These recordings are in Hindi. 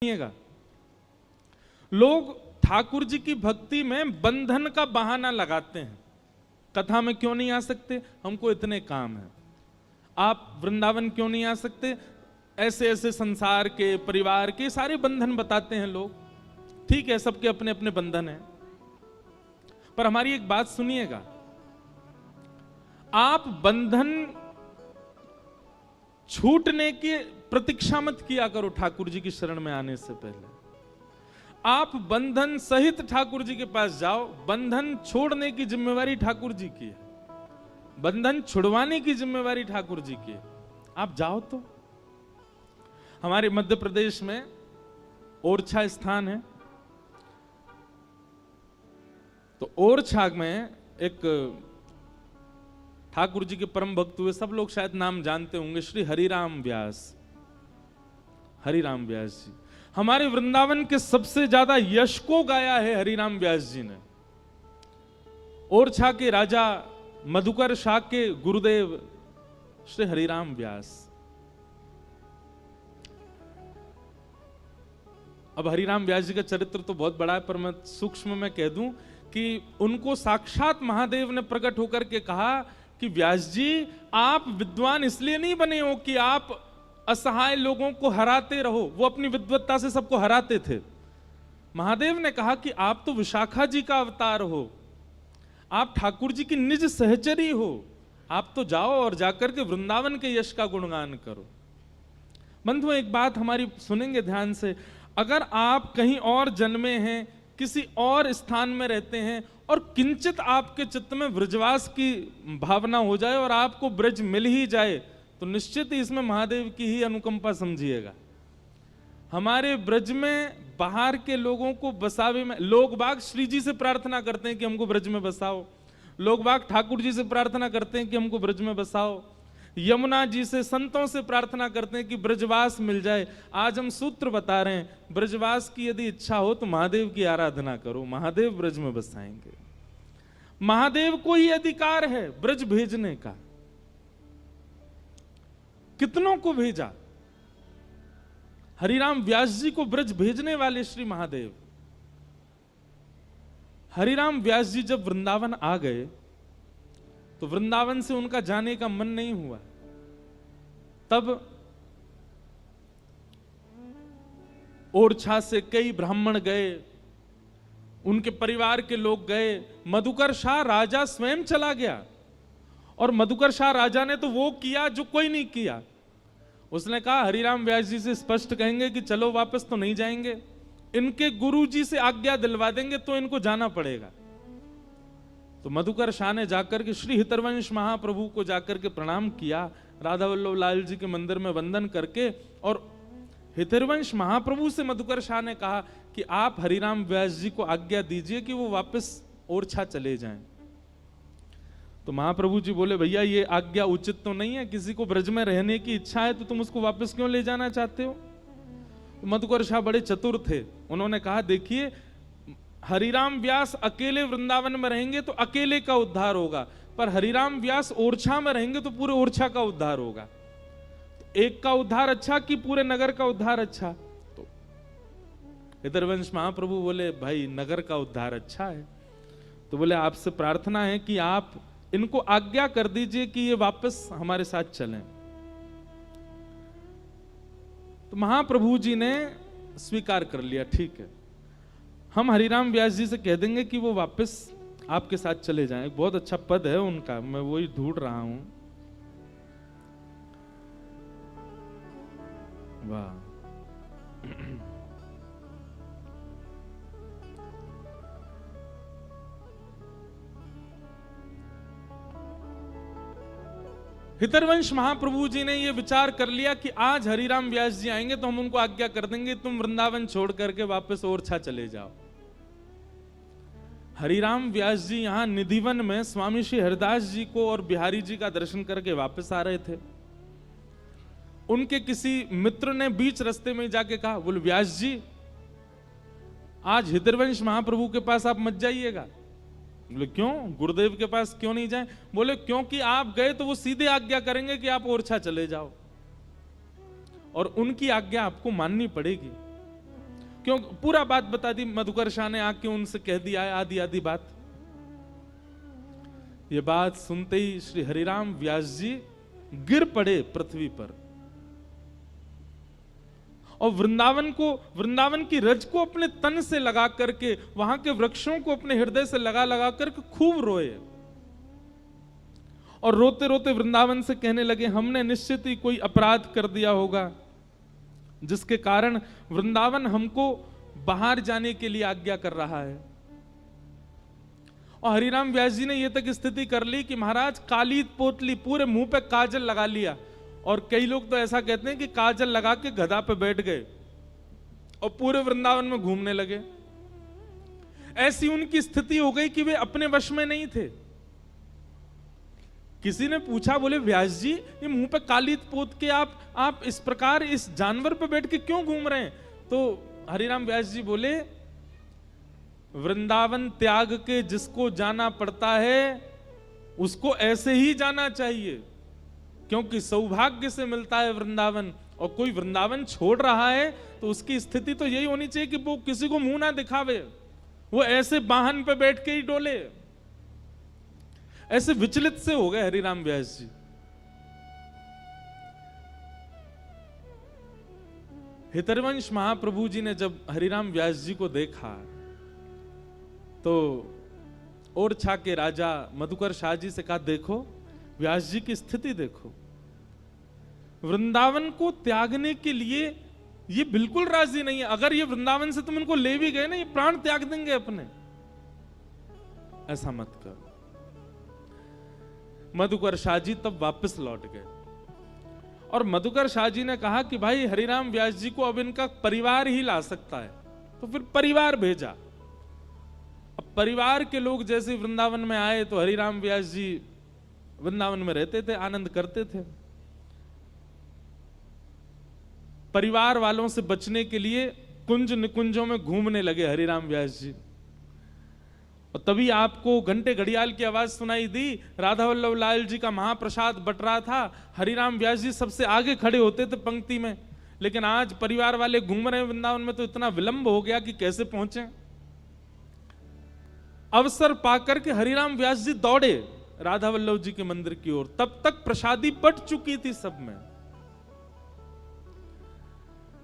सुनिएगा, लोग ठाकुर जी की भक्ति में बंधन का बहाना लगाते हैं। कथा में क्यों नहीं आ सकते, हमको इतने काम हैं। आप वृंदावन क्यों नहीं आ सकते, ऐसे ऐसे संसार के, परिवार के सारे बंधन बताते हैं लोग। ठीक है, सबके अपने अपने बंधन हैं, पर हमारी एक बात सुनिएगा, आप बंधन छूटने की प्रतीक्षा मत किया करो। ठाकुर जी की शरण में आने से पहले आप बंधन सहित ठाकुर जी के पास जाओ। बंधन छोड़ने की जिम्मेवारी ठाकुर जी की है, बंधन छुड़वाने की जिम्मेवारी ठाकुर जी की है। आप जाओ। तो हमारे मध्य प्रदेश में ओरछा स्थान है, तो ओरछा में एक ठाकुर जी के परम भक्त हुए, सब लोग शायद नाम जानते होंगे, श्री हरिराम व्यास। हरिराम व्यास जी हमारे वृंदावन के सबसे ज्यादा यश को गाया है हरिराम व्यास जी ने। ओरछा के राजा मधुकर शाह के गुरुदेव श्री हरिराम व्यास। अब हरिराम व्यास जी का चरित्र तो बहुत बड़ा है, पर मैं सूक्ष्म में कह दूं कि उनको साक्षात महादेव ने प्रकट होकर के कहा कि व्यास जी, आप विद्वान इसलिए नहीं बने हो कि आप असहाय लोगों को हराते रहो। वो अपनी विद्वत्ता से सबको हराते थे। महादेव ने कहा कि आप तो विशाखा जी का अवतार हो, आप ठाकुर जी की निज सहचरी हो, आप तो जाओ और जाकर के वृंदावन के यश का गुणगान करो। बंधुओं, एक बात हमारी सुनेंगे ध्यान से, अगर आप कहीं और जन्मे हैं, किसी और स्थान में रहते हैं और किंचित आपके चित्त में ब्रजवास की भावना हो जाए और आपको ब्रज मिल ही जाए, तो निश्चित ही इसमें महादेव की ही अनुकंपा समझिएगा। हमारे ब्रज में बाहर के लोगों को बसावे में, लोग बाग श्री जी से प्रार्थना करते हैं कि हमको ब्रज में बसाओ, लोग बाग ठाकुर जी से प्रार्थना करते हैं कि हमको ब्रज में बसाओ, यमुना जी से, संतों से प्रार्थना करते हैं कि ब्रजवास मिल जाए। आज हम सूत्र बता रहे हैं, ब्रजवास की यदि इच्छा हो तो महादेव की आराधना करो, महादेव ब्रज में बसाएंगे। महादेव को ही अधिकार है ब्रज भेजने का। कितनों को भेजा, हरिराम व्यास जी को ब्रज भेजने वाले श्री महादेव। हरिराम व्यास जी जब वृंदावन आ गए तो वृंदावन से उनका जाने का मन नहीं हुआ। तब ओरछा से कई ब्राह्मण गए, उनके परिवार के लोग गए, मधुकर शाह राजा स्वयं चला गया। और मधुकर शाह राजा ने तो वो किया जो कोई नहीं किया। उसने कहा हरिराम व्यास जी से स्पष्ट कहेंगे कि चलो, वापस तो नहीं जाएंगे, इनके गुरु जी से आज्ञा दिलवा देंगे तो इनको जाना पड़ेगा। तो मधुकर शाह ने जाकर के श्री हितरवंश महाप्रभु को जाकर के प्रणाम किया, राधा वल्लभ लाल जी के मंदिर में वंदन करके, और हितरवंश महाप्रभु से मधुकर शाह ने कहा कि आप हरिराम व्यास जी को आज्ञा दीजिए कि वो वापस ओरछा चले जाएं। तो महाप्रभु जी बोले, भैया ये आज्ञा उचित तो नहीं है, किसी को ब्रज में रहने की इच्छा है तो तुम उसको वापस क्यों ले जाना चाहते हो। तो मधुकर शाह बड़े चतुर थे, उन्होंने कहा देखिए, हरिराम व्यास अकेले वृंदावन में रहेंगे तो अकेले का उद्धार होगा, पर हरिराम व्यास ओरछा में रहेंगे तो पूरे ओरछा का उद्धार होगा। तो एक का उद्धार अच्छा कि पूरे नगर का उद्धार अच्छा। तो हितरवंश महाप्रभु बोले, भाई नगर का उद्धार अच्छा है। तो बोले, आपसे प्रार्थना है कि आप इनको आज्ञा कर दीजिए कि ये वापस हमारे साथ चलें। तो महाप्रभु जी ने स्वीकार कर लिया, ठीक है, हम हरिराम व्यास जी से कह देंगे कि वो वापस आपके साथ चले जाएं। बहुत अच्छा पद है उनका, मैं वही ढूंढ रहा हूं। वाह, हितरवंश महाप्रभु जी ने यह विचार कर लिया कि आज हरिराम व्यास जी आएंगे तो हम उनको आज्ञा कर देंगे, तुम वृंदावन छोड़ करके वापस ओरछा चले जाओ। हरिराम व्यास जी यहां निधिवन में स्वामी श्री हरिदास जी को और बिहारी जी का दर्शन करके वापस आ रहे थे। उनके किसी मित्र ने बीच रास्ते में जाके कहा, बोले व्यास जी, आज हितरवंश महाप्रभु के पास आप मत जाइएगा। बोले क्यों, गुरुदेव के पास क्यों नहीं जाएं? बोले क्योंकि आप गए तो वो सीधे आज्ञा करेंगे कि आप ओरछा चले जाओ, और उनकी आज्ञा आपको माननी पड़ेगी। क्यों पूरा बात बता दी मधुकर शाह ने, आके उनसे कह दिया है आधी आधी बात। ये बात सुनते ही श्री हरिराम व्यास जी गिर पड़े पृथ्वी पर और वृंदावन की रज को अपने तन से लगा करके, वहां के वृक्षों को अपने हृदय से लगा लगा करके खूब रोए और रोते रोते वृंदावन से कहने लगे, हमने निश्चित ही कोई अपराध कर दिया होगा जिसके कारण वृंदावन हमको बाहर जाने के लिए आज्ञा कर रहा है। और हरिराम व्यास जी ने यह तक स्थिति कर ली कि महाराज काली पोतली, पूरे मुंह पे काजल लगा लिया, और कई लोग तो ऐसा कहते हैं कि काजल लगा के गधा पे बैठ गए और पूरे वृंदावन में घूमने लगे। ऐसी उनकी स्थिति हो गई कि वे अपने वश में नहीं थे। किसी ने पूछा, बोले व्यास जी ये मुंह पे काली पोत के आप इस प्रकार इस जानवर पे बैठ के क्यों घूम रहे हैं? तो हरिराम व्यास जी बोले, वृंदावन त्याग के जिसको जाना पड़ता है उसको ऐसे ही जाना चाहिए, क्योंकि सौभाग्य से मिलता है वृंदावन। और कोई वृंदावन छोड़ रहा है तो उसकी स्थिति तो यही होनी चाहिए कि वो किसी को मुंह ना दिखावे, वो ऐसे वाहन पे बैठ के ही डोले। ऐसे विचलित से हो गए हरिराम व्यास जी। हितरवंश महाप्रभु जी ने जब हरिराम व्यास जी को देखा तो ओरछा के राजा मधुकर शाह जी से कहा, देखो व्यास जी की स्थिति देखो, वृंदावन को त्यागने के लिए ये बिल्कुल राजी नहीं है। अगर ये वृंदावन से तुम इनको ले भी गए ना, ये प्राण त्याग देंगे अपने, ऐसा मत करो। मधुकर शाह जी तब वापस लौट गए और मधुकर शाह जी ने कहा कि भाई हरिराम व्यास जी को अब इनका परिवार ही ला सकता है, तो फिर परिवार भेजा। अब परिवार के लोग जैसे वृंदावन में आए तो हरिराम व्यास जी वृंदावन में रहते थे, आनंद करते थे। परिवार वालों से बचने के लिए कुंज निकुंजों में घूमने लगे हरिराम व्यास जी। और तभी आपको घंटे घड़ियाल की आवाज सुनाई दी, राधा वल्लभ लाल जी का महाप्रसाद बट रहा था। हरिराम व्यास जी सबसे आगे खड़े होते थे पंक्ति में, लेकिन आज परिवार वाले घूम रहे हैं वृंदावन में तो इतना विलंब हो गया कि कैसे पहुंचे। अवसर पाकर के हरिराम व्यास जी दौड़े राधा वल्लभ जी के मंदिर की ओर। तब तक प्रसादी बट चुकी थी सब में।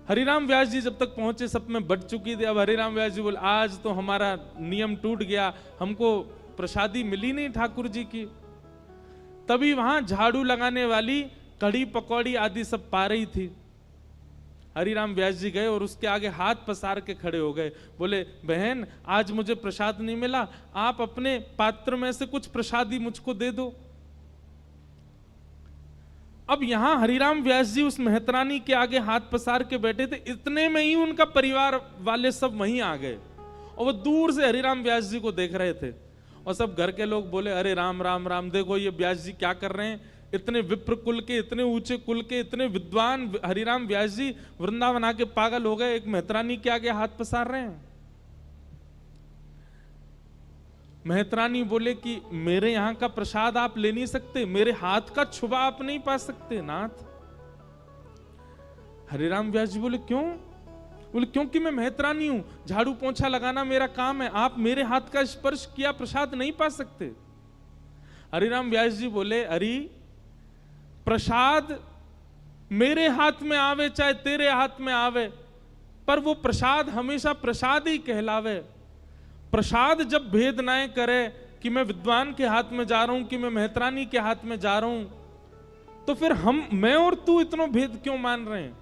हरिराम व्यास जी जब तक पहुंचे सब में बट चुकी थी। अब हरिराम व्यास जी बोले, आज तो हमारा नियम टूट गया, हमको प्रसादी मिली नहीं ठाकुर जी की। तभी वहां झाड़ू लगाने वाली कढ़ी पकौड़ी आदि सब पा रही थी। हरिराम व्यास जी गए और उसके आगे हाथ पसार के खड़े हो गए। बोले, बहन आज मुझे प्रसाद नहीं मिला, आप अपने पात्र में से कुछ प्रसादी मुझको दे दो। अब यहां हरिराम व्यास जी उस मेहतरानी के आगे हाथ पसार के बैठे थे, इतने में ही उनका परिवार वाले सब वहीं आ गए और वो दूर से हरिराम व्यास जी को देख रहे थे। और सब घर के लोग बोले, अरे राम राम राम, देखो ये व्यास जी क्या कर रहे हैं, इतने विप्र कुल के, इतने ऊंचे कुल के, इतने विद्वान हरिराम व्यास जी वृंदावन आके पागल हो गए, एक मेहतरानी के आगे हाथ पसार रहे हैं। मेहतरानी बोले कि मेरे यहां का प्रसाद आप ले नहीं सकते, मेरे हाथ का छुबा आप नहीं पा सकते नाथ। हरिराम व्यास जी बोले, क्यों? बोले, क्योंकि मैं मेहतरानी हूं, झाड़ू पोंछा लगाना मेरा काम है, आप मेरे हाथ का स्पर्श किया प्रसाद नहीं पा सकते। हरिराम व्यास जी बोले, अरे प्रसाद मेरे हाथ में आवे चाहे तेरे हाथ में आवे, पर वो प्रसाद हमेशा प्रसाद ही कहलावे। प्रसाद जब भेद ना करे कि मैं विद्वान के हाथ में जा रहा हूं कि मैं मेहतरानी के हाथ में जा रहा हूं, तो फिर मैं और तू इतना भेद क्यों मान रहे हैं?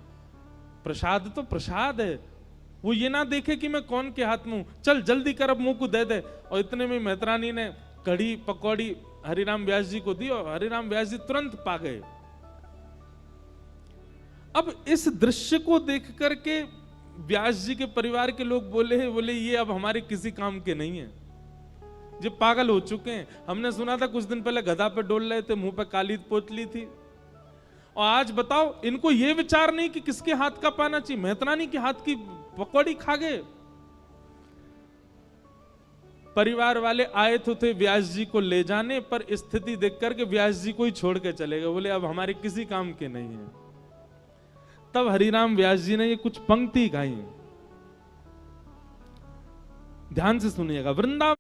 प्रसाद तो प्रसाद है, वो ये ना देखे कि मैं कौन के हाथ में हूं, चल जल्दी कर अब मुंह को दे दे। और इतने में मेहतरानी ने कढ़ी पकौड़ी हरिराम व्यास जी को दी और हरिराम व्यास जी तुरंत पा गए। अब इस दृश्य को देख करके व्यास जी के परिवार के लोग बोले ये अब हमारे किसी काम के नहीं है, जो पागल हो चुके हैं। हमने सुना था कुछ दिन पहले गधा पे डोल रहे थे, मुंह पे काली पोतली थी, और आज बताओ इनको ये विचार नहीं कि किसके हाथ का पाना चाहिए, मेहतरानी के हाथ की पकौड़ी खा गए। परिवार वाले आए तो थे व्यास जी को ले जाने, पर स्थिति देख करके व्यास जी को ही छोड़ के चले गए, बोले अब हमारे किसी काम के नहीं है। तब हरिराम व्यास जी ने ये कुछ पंक्ति गाई। ध्यान से सुनिएगा। वृंदावन